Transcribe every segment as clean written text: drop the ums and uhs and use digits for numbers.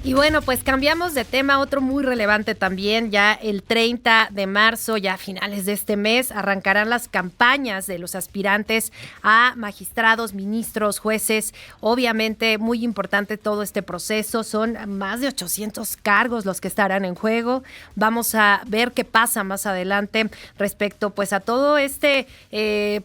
Y bueno, pues cambiamos de tema, otro muy relevante también, ya el 30 de marzo, ya a finales de este mes, arrancarán las campañas de los aspirantes a magistrados, ministros, jueces. Obviamente muy importante todo este proceso, son más de 800 cargos los que estarán en juego. Vamos a ver qué pasa más adelante respecto pues a todo este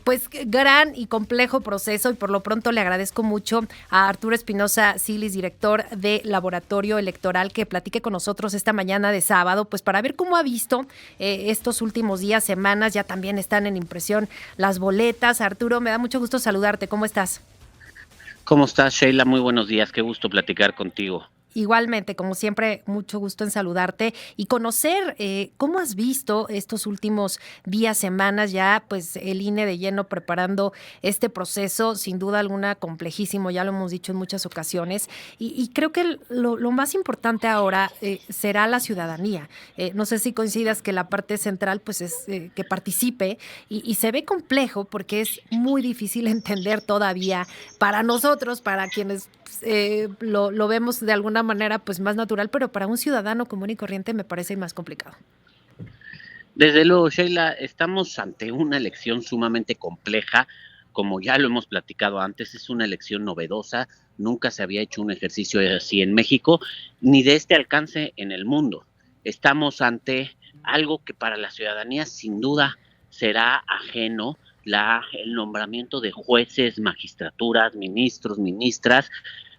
pues gran y complejo proceso, y por lo pronto le agradezco mucho a Arturo Espinosa Silis, director de Laboratorio Electoral, que platique con nosotros esta mañana de sábado, pues para ver cómo ha visto estos últimos días, semanas. Ya también están en impresión las boletas. Arturo, me da mucho gusto saludarte. ¿Cómo estás? ¿Cómo estás, Sheila? Muy buenos días, qué gusto platicar contigo. Igualmente, como siempre, mucho gusto en saludarte y conocer cómo has visto estos últimos días, semanas, ya pues el INE de lleno preparando este proceso, sin duda alguna complejísimo, ya lo hemos dicho en muchas ocasiones, y creo que lo más importante ahora será la ciudadanía. No sé si coincidas que la parte central pues es que participe, y se ve complejo porque es muy difícil entender todavía para nosotros, para quienes lo vemos de alguna manera pues más natural, pero para un ciudadano común y corriente me parece más complicado. Desde luego, Sheila, estamos ante una elección sumamente compleja, como ya lo hemos platicado antes, es una elección novedosa, nunca se había hecho un ejercicio así en México, ni de este alcance en el mundo. Estamos ante algo que para la ciudadanía sin duda será ajeno, el nombramiento de jueces, magistraturas, ministros, ministras,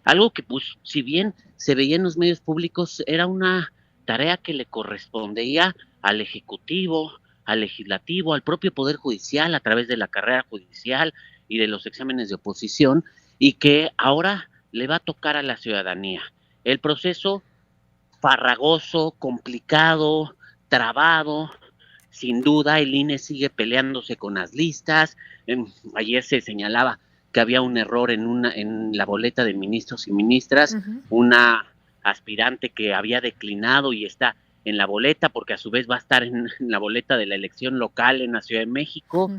algo que pues si bien se veía en los medios públicos era una tarea que le correspondía al Ejecutivo, al Legislativo, al propio Poder Judicial a través de la carrera judicial y de los exámenes de oposición, y que ahora le va a tocar a la ciudadanía. El proceso farragoso, complicado, trabado, sin duda el INE sigue peleándose con las listas. Ayer se señalaba que había un error en la boleta de ministros y ministras, Ujú. una aspirante que había declinado y está en la boleta porque a su vez va a estar en la boleta de la elección local en la Ciudad de México,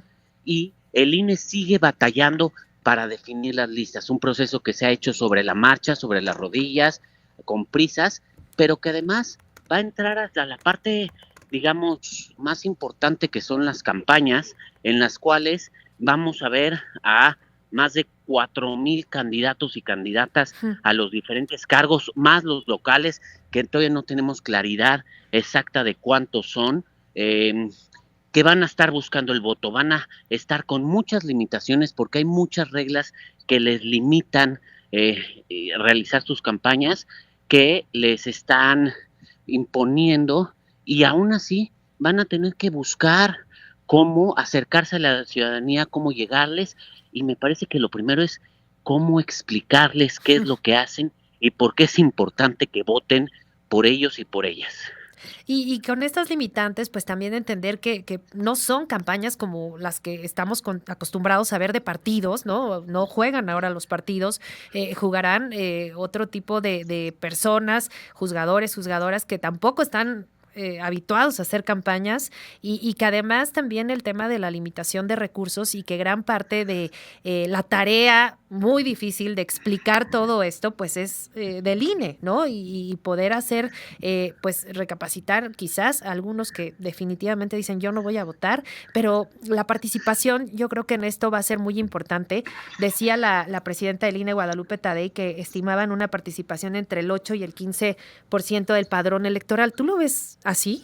y el INE sigue batallando para definir las listas, un proceso que se ha hecho sobre la marcha, sobre las rodillas, con prisas, pero que además va a entrar hasta la parte, digamos, más importante, que son las campañas, en las cuales vamos a ver a más de 4,000 candidatos y candidatas a los diferentes cargos, más los locales, que todavía no tenemos claridad exacta de cuántos son, que van a estar buscando el voto, van a estar con muchas limitaciones porque hay muchas reglas que les limitan realizar sus campañas, que les están imponiendo, y aún así van a tener que buscar cómo acercarse a la ciudadanía, cómo llegarles, y me parece que lo primero es cómo explicarles qué es lo que hacen y por qué es importante que voten por ellos y por ellas. Y con estas limitantes, pues también entender que no son campañas como las que estamos acostumbrados a ver de partidos, ¿no? No juegan ahora los partidos, jugarán otro tipo de personas, juzgadores, juzgadoras que tampoco están habituados a hacer campañas, y que además también el tema de la limitación de recursos, y que gran parte de la tarea muy difícil de explicar todo esto pues es del INE, ¿no? Y poder hacer pues recapacitar quizás a algunos que definitivamente dicen yo no voy a votar, pero la participación yo creo que en esto va a ser muy importante. Decía la presidenta del INE, Guadalupe Tadei, que estimaban una participación entre el 8 y el 15% del padrón electoral. ¿Tú lo ves así?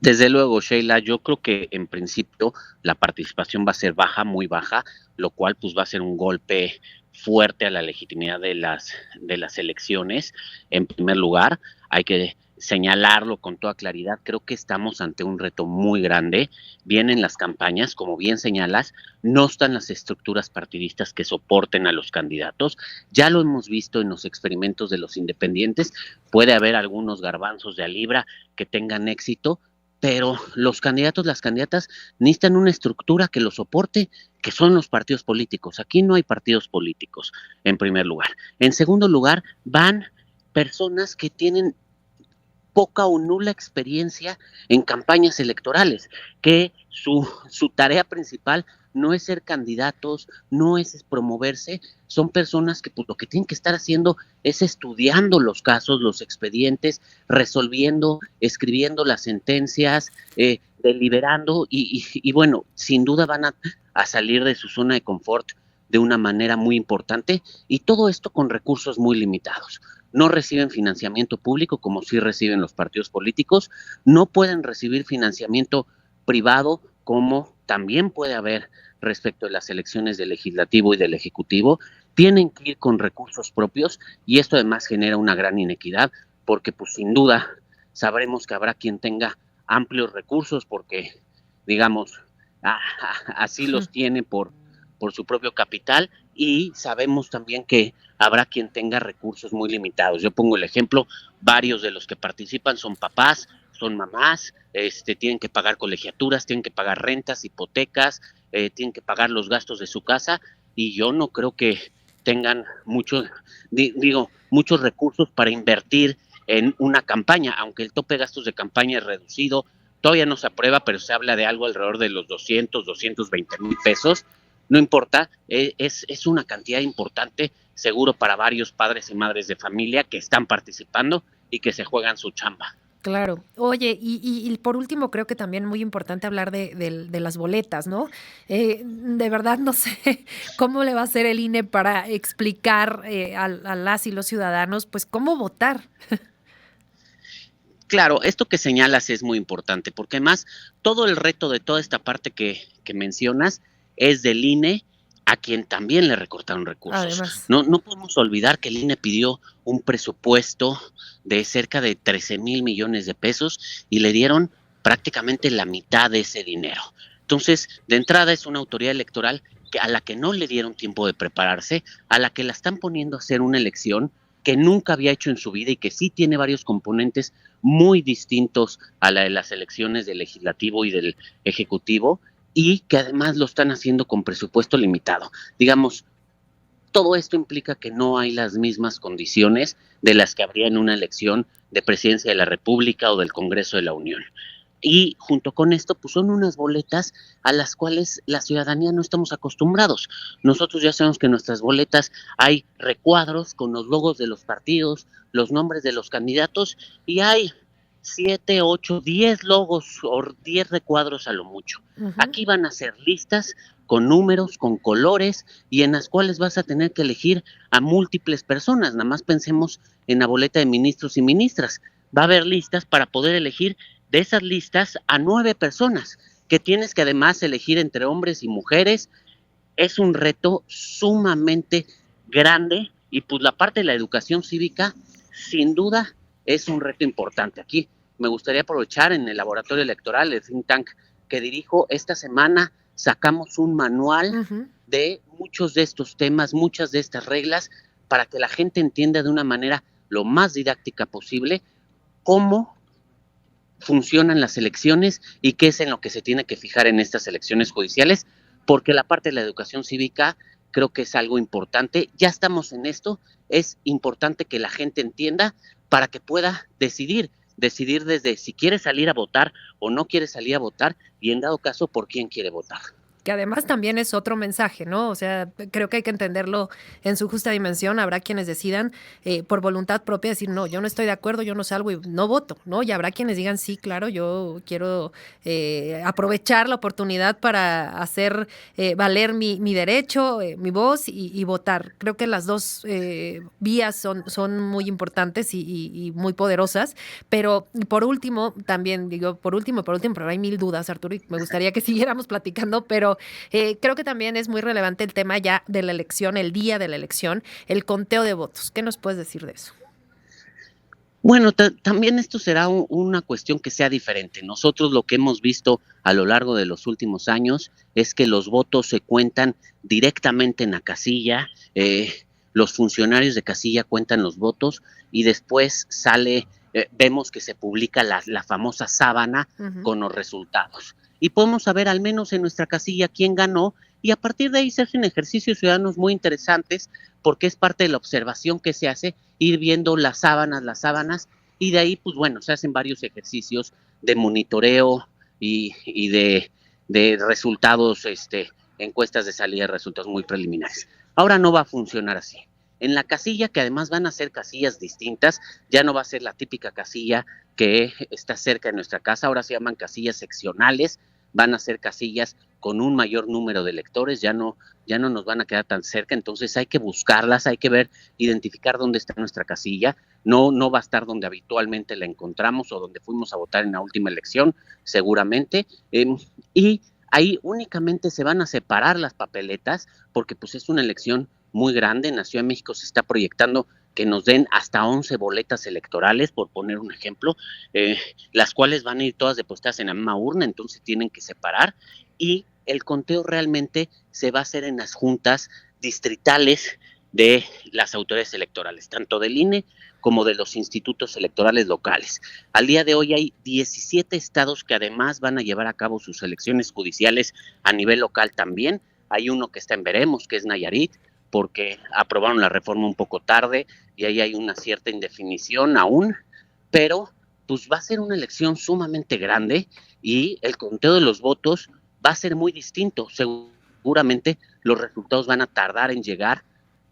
Desde luego, Sheila, yo creo que en principio la participación va a ser baja, muy baja, lo cual pues va a ser un golpe fuerte a la legitimidad de las elecciones. En primer lugar, hay que señalarlo con toda claridad, creo que estamos ante un reto muy grande. Vienen las campañas, como bien señalas, no están las estructuras partidistas que soporten a los candidatos. Ya lo hemos visto en los experimentos de los independientes, puede haber algunos garbanzos de a libra que tengan éxito, pero los candidatos, las candidatas necesitan una estructura que los soporte, que son los partidos políticos. Aquí no hay partidos políticos, en primer lugar. En segundo lugar, van personas que tienen poca o nula experiencia en campañas electorales, que su tarea principal no es ser candidatos, no es promoverse, son personas que pues, lo que tienen que estar haciendo es estudiando los casos, los expedientes, resolviendo, escribiendo las sentencias, deliberando y bueno, sin duda van a salir de su zona de confort de una manera muy importante y todo esto con recursos muy limitados. No reciben financiamiento público como sí reciben los partidos políticos, no pueden recibir financiamiento privado como también puede haber respecto de las elecciones del legislativo y del ejecutivo, tienen que ir con recursos propios y esto además genera una gran inequidad porque pues sin duda sabremos que habrá quien tenga amplios recursos porque digamos así los tiene por su propio capital y sabemos también que habrá quien tenga recursos muy limitados. Yo pongo el ejemplo, varios de los que participan son papás, son mamás, tienen que pagar colegiaturas, tienen que pagar rentas, hipotecas, tienen que pagar los gastos de su casa y yo no creo que tengan muchos recursos para invertir en una campaña, aunque el tope de gastos de campaña es reducido, todavía no se aprueba, pero se habla de algo alrededor de los 220 mil pesos, no importa, es una cantidad importante, seguro para varios padres y madres de familia que están participando y que se juegan su chamba. Claro. Oye, y por último, creo que también muy importante hablar de las boletas, ¿no? De verdad no sé cómo le va a hacer el INE para explicar a las y los ciudadanos, pues, cómo votar. Claro, esto que señalas es muy importante, porque además todo el reto de toda esta parte que mencionas es del INE, a quien también le recortaron recursos. Además. No podemos olvidar que el INE pidió un presupuesto de cerca de 13 mil millones de pesos y le dieron prácticamente la mitad de ese dinero. Entonces, de entrada es una autoridad electoral a la que no le dieron tiempo de prepararse, a la que la están poniendo a hacer una elección que nunca había hecho en su vida y que sí tiene varios componentes muy distintos a la de las elecciones del legislativo y del ejecutivo, y que además lo están haciendo con presupuesto limitado. Digamos, todo esto implica que no hay las mismas condiciones de las que habría en una elección de presidencia de la República o del Congreso de la Unión. Y junto con esto, pues son unas boletas a las cuales la ciudadanía no estamos acostumbrados. Nosotros ya sabemos que en nuestras boletas hay recuadros con los logos de los partidos, los nombres de los candidatos, y hay 7, 8, 10 logos o 10 recuadros a lo mucho. Aquí van a ser listas con números, con colores, y en las cuales vas a tener que elegir a múltiples personas. Nada más pensemos en la boleta de ministros y ministras. Va a haber listas para poder elegir de esas listas a 9 personas, que tienes que además elegir entre hombres y mujeres. Es un reto sumamente grande y pues la parte de la educación cívica sin duda es un reto importante. Aquí me gustaría aprovechar en el laboratorio electoral, el think tank que dirijo, esta semana sacamos un manual de muchos de estos temas, muchas de estas reglas, para que la gente entienda de una manera lo más didáctica posible cómo funcionan las elecciones y qué es en lo que se tiene que fijar en estas elecciones judiciales, porque la parte de la educación cívica creo que es algo importante. Ya estamos en esto, es importante que la gente entienda para que pueda decidir desde si quiere salir a votar o no quiere salir a votar y en dado caso por quién quiere votar. Que además también es otro mensaje, ¿no? O sea, creo que hay que entenderlo en su justa dimensión. Habrá quienes decidan por voluntad propia decir, no, yo no estoy de acuerdo, yo no salgo y no voto, ¿no? Y habrá quienes digan, sí, claro, yo quiero aprovechar la oportunidad para hacer valer mi derecho, mi voz y votar. Creo que las dos vías son muy importantes y muy poderosas, pero por último, también digo, por último, pero hay mil dudas, Arturo, y me gustaría que siguiéramos platicando, pero creo que también es muy relevante el tema ya de la elección, el día de la elección, el conteo de votos. ¿Qué nos puedes decir de eso? Bueno, también esto será una cuestión que sea diferente. Nosotros lo que hemos visto a lo largo de los últimos años es que los votos se cuentan directamente en la casilla, los funcionarios de casilla cuentan los votos y después vemos que se publica la famosa sábana con los resultados. Y podemos saber al menos en nuestra casilla quién ganó y a partir de ahí se hacen ejercicios ciudadanos muy interesantes porque es parte de la observación que se hace, ir viendo las sábanas y de ahí pues bueno, se hacen varios ejercicios de monitoreo y de resultados encuestas de salida de resultados muy preliminares. Ahora no va a funcionar así. En la casilla, que además van a ser casillas distintas, ya no va a ser la típica casilla que está cerca de nuestra casa, ahora se llaman casillas seccionales, van a ser casillas con un mayor número de electores, ya no nos van a quedar tan cerca, entonces hay que buscarlas, hay que ver, identificar dónde está nuestra casilla, no va a estar donde habitualmente la encontramos o donde fuimos a votar en la última elección, seguramente, y ahí únicamente se van a separar las papeletas, porque pues es una elección muy grande. En la Ciudad de México se está proyectando que nos den hasta 11 boletas electorales, por poner un ejemplo, las cuales van a ir todas depositadas en la misma urna, entonces tienen que separar, y el conteo realmente se va a hacer en las juntas distritales de las autoridades electorales, tanto del INE como de los institutos electorales locales. Al día de hoy hay 17 estados que además van a llevar a cabo sus elecciones judiciales a nivel local también. Hay uno que está en veremos, que es Nayarit, porque aprobaron la reforma un poco tarde y ahí hay una cierta indefinición aún, pero pues va a ser una elección sumamente grande y el conteo de los votos va a ser muy distinto. Seguramente los resultados van a tardar en llegar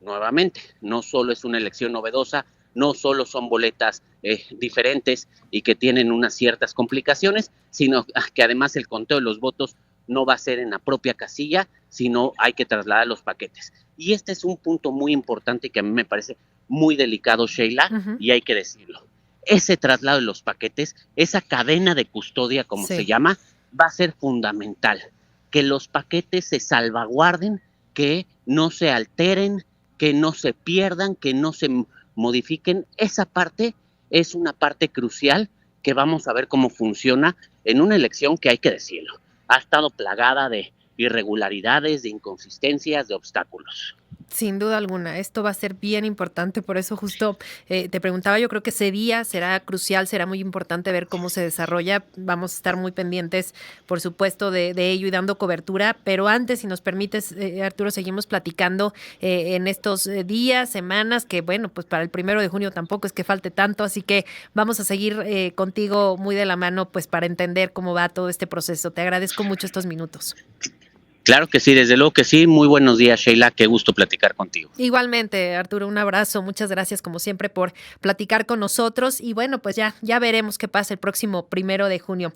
nuevamente. No solo es una elección novedosa, no solo son boletas diferentes y que tienen unas ciertas complicaciones, sino que además el conteo de los votos no va a ser en la propia casilla, sino hay que trasladar los paquetes. Y este es un punto muy importante que a mí me parece muy delicado, Sheila, y hay que decirlo. Ese traslado de los paquetes, esa cadena de custodia, como se llama, va a ser fundamental. Que los paquetes se salvaguarden, que no se alteren, que no se pierdan, que no se modifiquen. Esa parte es una parte crucial que vamos a ver cómo funciona en una elección que, hay que decirlo, ha estado plagada de irregularidades, de inconsistencias, de obstáculos. Sin duda alguna, esto va a ser bien importante, por eso justo te preguntaba, yo creo que ese día será crucial, será muy importante ver cómo se desarrolla, vamos a estar muy pendientes, por supuesto, de ello y dando cobertura, pero antes, si nos permites, Arturo, seguimos platicando en estos días, semanas, que bueno, pues para el 1 de junio tampoco es que falte tanto, así que vamos a seguir contigo muy de la mano, pues para entender cómo va todo este proceso. Te agradezco mucho estos minutos. Claro que sí, desde luego que sí. Muy buenos días, Sheila. Qué gusto platicar contigo. Igualmente, Arturo, un abrazo. Muchas gracias, como siempre, por platicar con nosotros. Y bueno, pues ya veremos qué pasa el próximo 1 de junio.